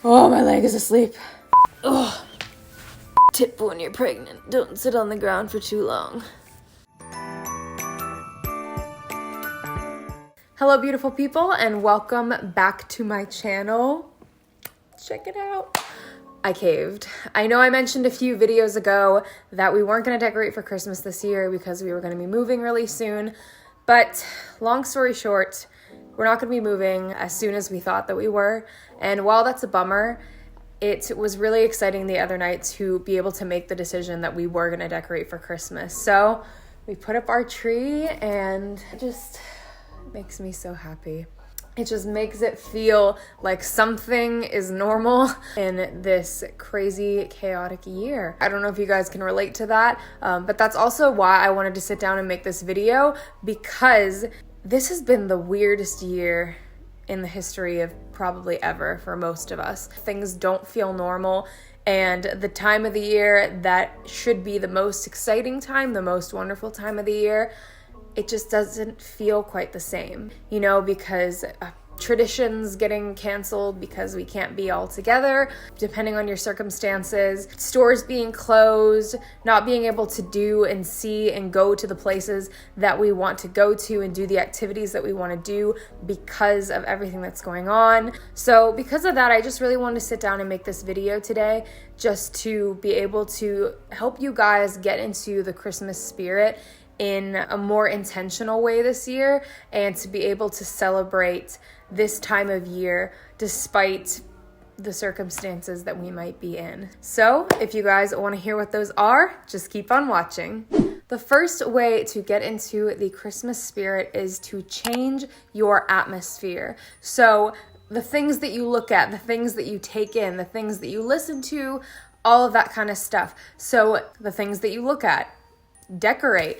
Oh, my leg is asleep. Oh. Tip when you're pregnant, don't sit on the ground for too long. Hello, beautiful people, and welcome back to my channel. Check it out. I caved. I know I mentioned a few videos ago that we weren't going to decorate for Christmas this year because we were going to be moving really soon, but long story short, we're not going to be moving as soon as we thought that we were, and while that's a bummer, it was really exciting the other night to be able to make the decision that we were going to decorate for Christmas. So we put up our tree and it just makes me so happy. It just makes it feel like something is normal in this crazy, chaotic year. I don't know if you guys can relate to that, but that's also why I wanted to sit down and make this video, because this has been the weirdest year in the history of probably ever for most of us. Things don't feel normal, and the time of the year that should be the most exciting time, the most wonderful time of the year, it just doesn't feel quite the same, you know, because traditions getting canceled because we can't be all together, depending on your circumstances, stores being closed, not being able to do and see and go to the places that we want to go to and do the activities that we want to do because of everything that's going on. So because of that, I just really wanted to sit down and make this video today just to be able to help you guys get into the Christmas spirit in a more intentional way this year, and to be able to celebrate this time of year despite the circumstances that we might be in. So if you guys want to hear what those are, just keep on watching. The first way to get into the Christmas spirit is to change your atmosphere. So the things that you look at, the things that you take in, the things that you listen to, all of that kind of stuff. So the things that you look at, decorate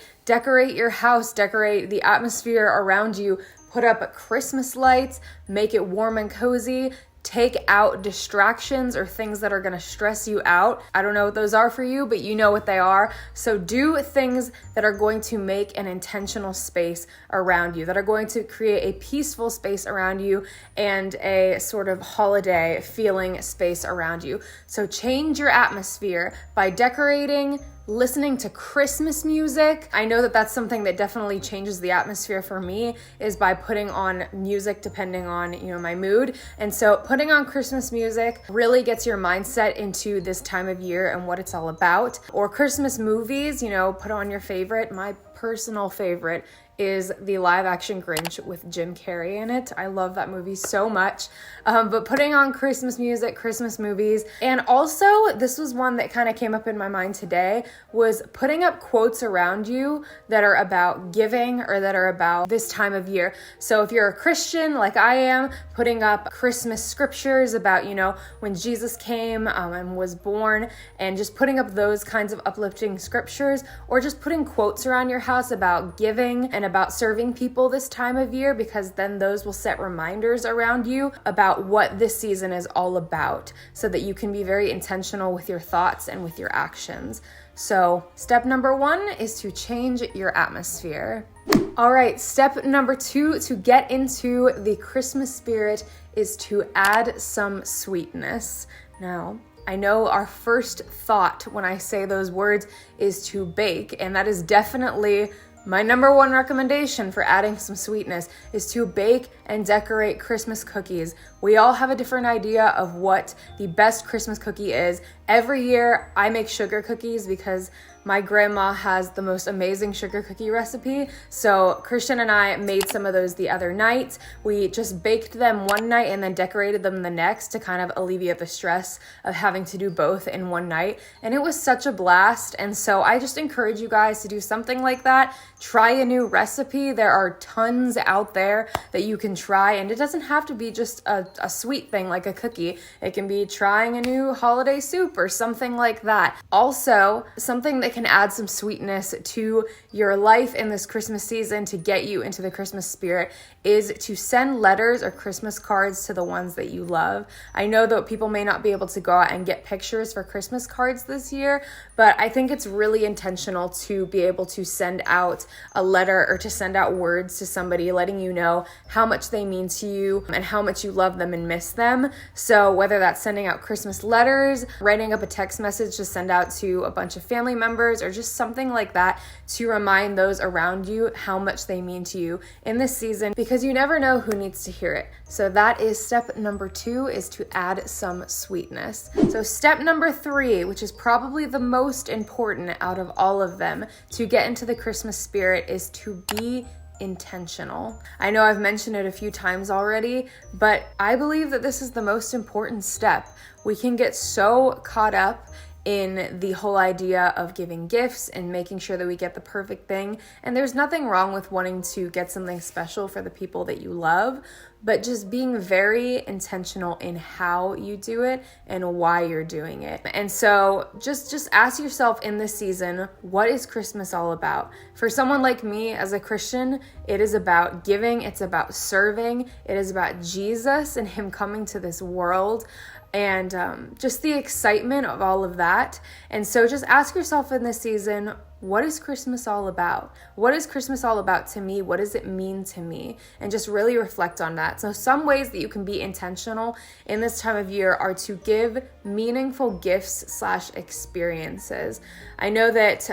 your house, decorate the atmosphere around you, put up Christmas lights, make it warm and cozy, take out distractions or things that are going to stress you out. I don't know what those are for you, but you know what they are. So do things that are going to make an intentional space around you, that are going to create a peaceful space around you and a sort of holiday feeling space around you. So change your atmosphere by decorating, listening to Christmas music. I know that that's something that definitely changes the atmosphere for me, is by putting on music depending on, you know, my mood. And so putting on Christmas music really gets your mindset into this time of year and what it's all about. Or Christmas movies, you know, put on your favorite. My personal favorite is the live action Grinch with Jim Carrey in it. I love that movie so much. But putting on Christmas music, Christmas movies, and also this was one that kind of came up in my mind today, was putting up quotes around you that are about giving or that are about this time of year. So if you're a Christian like I am, putting up Christmas scriptures about, you know, when Jesus came and was born, and just putting up those kinds of uplifting scriptures, or just putting quotes around your house about giving and about serving people this time of year, because then those will set reminders around you about what this season is all about, so that you can be very intentional with your thoughts and with your actions. So step number 1 is to change your atmosphere. All right, step number 2 to get into the Christmas spirit is to add some sweetness. Now, I know our first thought when I say those words is to bake, and that is definitely my number 1 recommendation for adding some sweetness, is to bake and decorate Christmas cookies. We all have a different idea of what the best Christmas cookie is. Every year I make sugar cookies because my grandma has the most amazing sugar cookie recipe. So Christian and I made some of those the other night. We just baked them one night and then decorated them the next to kind of alleviate the stress of having to do both in one night. And it was such a blast. And so I just encourage you guys to do something like that. Try a new recipe. There are tons out there that you can try, and it doesn't have to be just a sweet thing like a cookie. It can be trying a new holiday soup or something like that. Also, something that can add some sweetness to your life in this Christmas season to get you into the Christmas spirit is to send letters or Christmas cards to the ones that you love. I know that people may not be able to go out and get pictures for Christmas cards this year, but I think it's really intentional to be able to send out a letter or to send out words to somebody letting you know how much they mean to you and how much you love them and miss them. So whether that's sending out Christmas letters, writing up a text message to send out to a bunch of family members, or just something like that to remind those around you how much they mean to you in this season, because you never know who needs to hear it. So that is step number 2, is to add some sweetness. So step number 3, which is probably the most important out of all of them to get into the Christmas spirit, is to be intentional. I know I've mentioned it a few times already, but I believe that this is the most important step. We can get so caught up in the whole idea of giving gifts and making sure that we get the perfect thing. And there's nothing wrong with wanting to get something special for the people that you love, but just being very intentional in how you do it and why you're doing it. And so just ask yourself in this season, what is Christmas all about? For someone like me as a Christian, it is about giving, it's about serving, it is about Jesus and him coming to this world, and just the excitement of all of that. And so just ask yourself in this season, what is Christmas all about? What is Christmas all about to me? What does it mean to me? And just really reflect on that. So some ways that you can be intentional in this time of year are to give meaningful gifts/experiences. I know that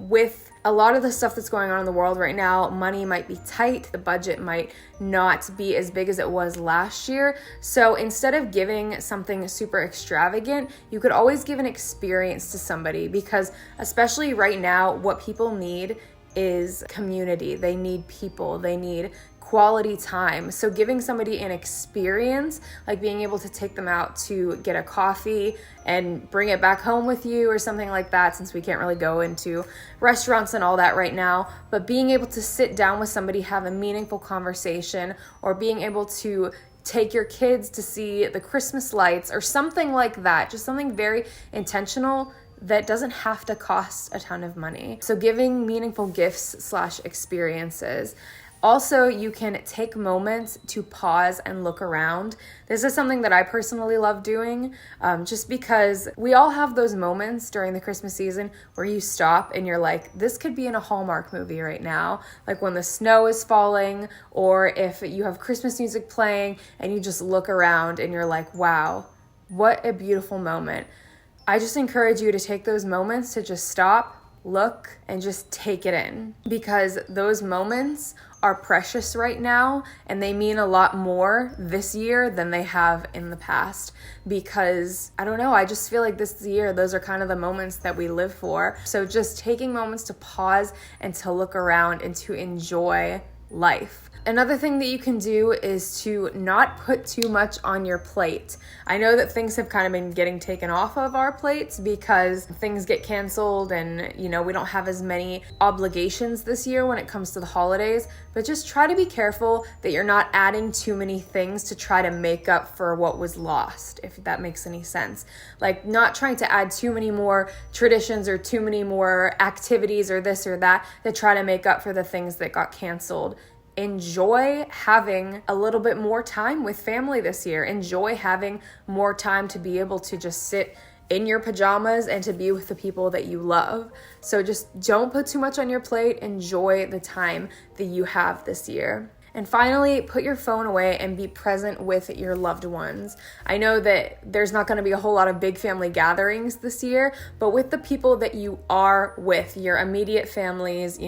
with a lot of the stuff that's going on in the world right now, money might be tight, the budget might not be as big as it was last year. So instead of giving something super extravagant, you could always give an experience to somebody, because especially right now, what people need is community. They need people, they need quality time. So giving somebody an experience, like being able to take them out to get a coffee and bring it back home with you or something like that, since we can't really go into restaurants and all that right now, but being able to sit down with somebody, have a meaningful conversation, or being able to take your kids to see the Christmas lights or something like that, just something very intentional that doesn't have to cost a ton of money. So giving meaningful gifts/experiences. Also, you can take moments to pause and look around. This is something that I personally love doing, just because we all have those moments during the Christmas season where you stop and you're like, this could be in a Hallmark movie right now. Like when the snow is falling, or if you have Christmas music playing and you just look around and you're like, wow, what a beautiful moment. I just encourage you to take those moments to just stop, look, and just take it in, because those moments are precious right now and they mean a lot more this year than they have in the past, because I don't know, I just feel like this year those are kind of the moments that we live for. So just taking moments to pause and to look around and to enjoy life. Another thing that you can do is to not put too much on your plate. I know that things have kind of been getting taken off of our plates because things get canceled and, we don't have as many obligations this year when it comes to the holidays, but just try to be careful that you're not adding too many things to try to make up for what was lost, if that makes any sense. Like not trying to add too many more traditions or too many more activities or this or that to try to make up for the things that got canceled. Enjoy having a little bit more time with family this year. Enjoy having more time to be able to just sit in your pajamas and to be with the people that you love. So just don't put too much on your plate. Enjoy the time that you have this year. And finally, put your phone away and be present with your loved ones. I know that there's not going to be a whole lot of big family gatherings this year, but with the people that you are with, your immediate families,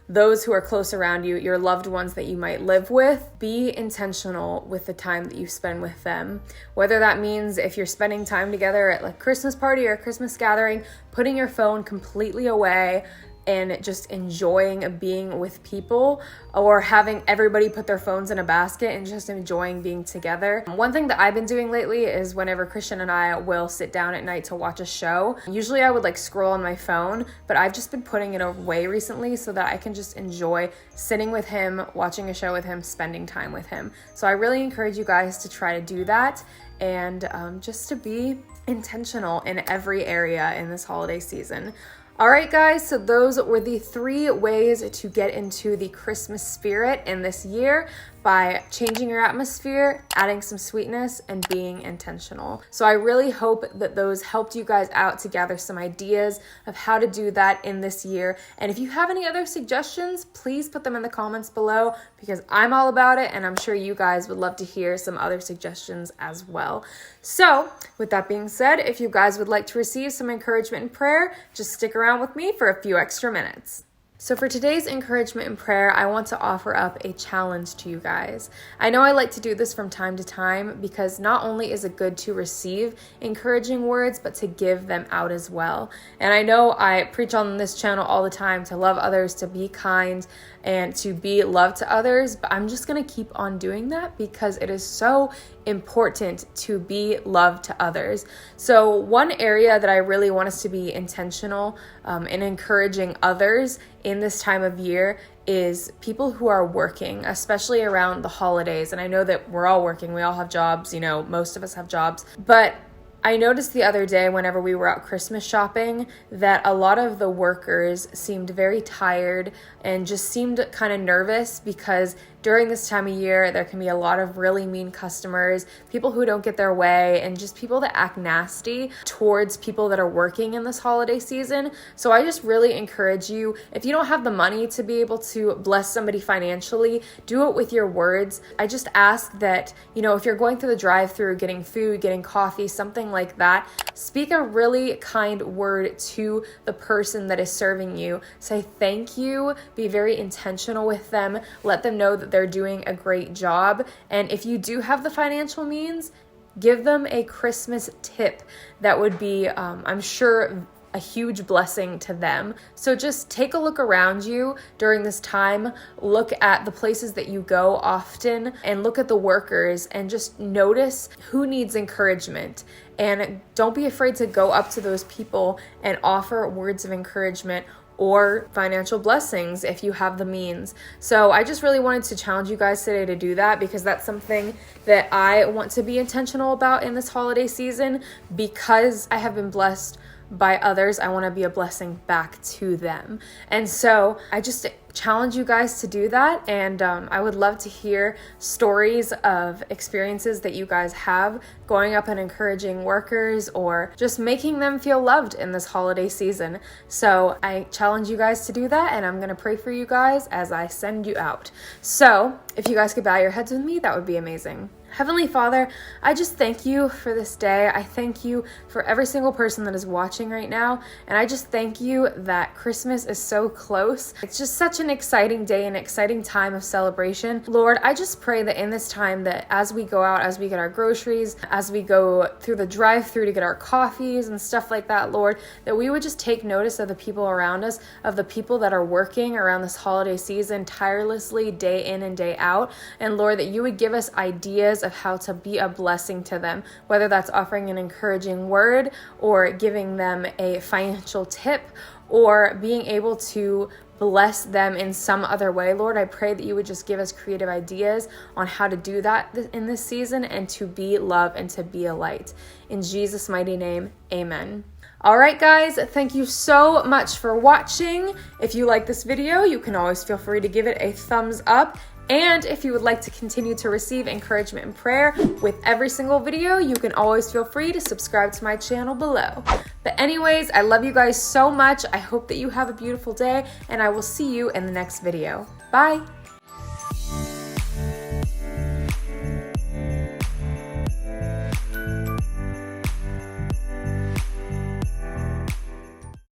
those who are close around you, your loved ones that you might live with, be intentional with the time that you spend with them. Whether that means if you're spending time together at like Christmas party or a Christmas gathering, putting your phone completely away and just enjoying being with people, or having everybody put their phones in a basket and just enjoying being together. One thing that I've been doing lately is whenever Christian and I will sit down at night to watch a show, usually I would scroll on my phone, but I've just been putting it away recently so that I can just enjoy sitting with him, watching a show with him, spending time with him. So I really encourage you guys to try to do that and just to be intentional in every area in this holiday season. All right, guys, so those were the 3 ways to get into the Christmas spirit in this year. by changing your atmosphere, adding some sweetness, and being intentional. So I really hope that those helped you guys out to gather some ideas of how to do that in this year. And if you have any other suggestions, please put them in the comments below, because I'm all about it and I'm sure you guys would love to hear some other suggestions as well. So with that being said, if you guys would like to receive some encouragement and prayer, just stick around with me for a few extra minutes. So for today's encouragement and prayer, I want to offer up a challenge to you guys. I know I like to do this from time to time because not only is it good to receive encouraging words, but to give them out as well. And I know I preach on this channel all the time to love others, to be kind, and to be love to others, but I'm just going to keep on doing that because it is so important to be love to others. So one area that I really want us to be intentional in encouraging others in this time of year is people who are working, especially around the holidays. And I know that we're all working, we all have jobs, most of us have jobs, but I noticed the other day whenever we were out Christmas shopping that a lot of the workers seemed very tired and just seemed kind of nervous because during this time of year, there can be a lot of really mean customers, people who don't get their way, and just people that act nasty towards people that are working in this holiday season. So I just really encourage you, if you don't have the money to be able to bless somebody financially, do it with your words. I just ask that, if you're going through the drive-thru, getting food, getting coffee, something like that, speak a really kind word to the person that is serving you. Say thank you, be very intentional with them, let them know that they're doing a great job. And if you do have the financial means, give them a Christmas tip. That would be, I'm sure, a huge blessing to them. So just take a look around you during this time, look at the places that you go often, and look at the workers and just notice who needs encouragement. And don't be afraid to go up to those people and offer words of encouragement or financial blessings if you have the means. So I just really wanted to challenge you guys today to do that because that's something that I want to be intentional about in this holiday season. Because I have been blessed by others, I want to be a blessing back to them. And so I just challenge you guys to do that. And I would love to hear stories of experiences that you guys have going up and encouraging workers or just making them feel loved in this holiday season. So I challenge you guys to do that, and I'm going to pray for you guys as I send you out. So if you guys could bow your heads with me, that would be amazing. Heavenly Father, I just thank you for this day. I thank you for every single person that is watching right now. And I just thank you that Christmas is so close. It's just such an exciting day, an exciting time of celebration. Lord, I just pray that in this time that as we go out, as we get our groceries, as we go through the drive-thru to get our coffees and stuff like that, Lord, that we would just take notice of the people around us, of the people that are working around this holiday season tirelessly day in and day out. And Lord, that you would give us ideas of how to be a blessing to them, whether that's offering an encouraging word or giving them a financial tip or being able to bless them in some other way. Lord, I pray that you would just give us creative ideas on how to do that in this season and to be love and to be a light. In Jesus' mighty name, amen. All right, guys, thank you so much for watching. If you like this video, you can always feel free to give it a thumbs up. And if you would like to continue to receive encouragement and prayer with every single video, you can always feel free to subscribe to my channel below. But anyways, I love you guys so much. I hope that you have a beautiful day, and I will see you in the next video. Bye.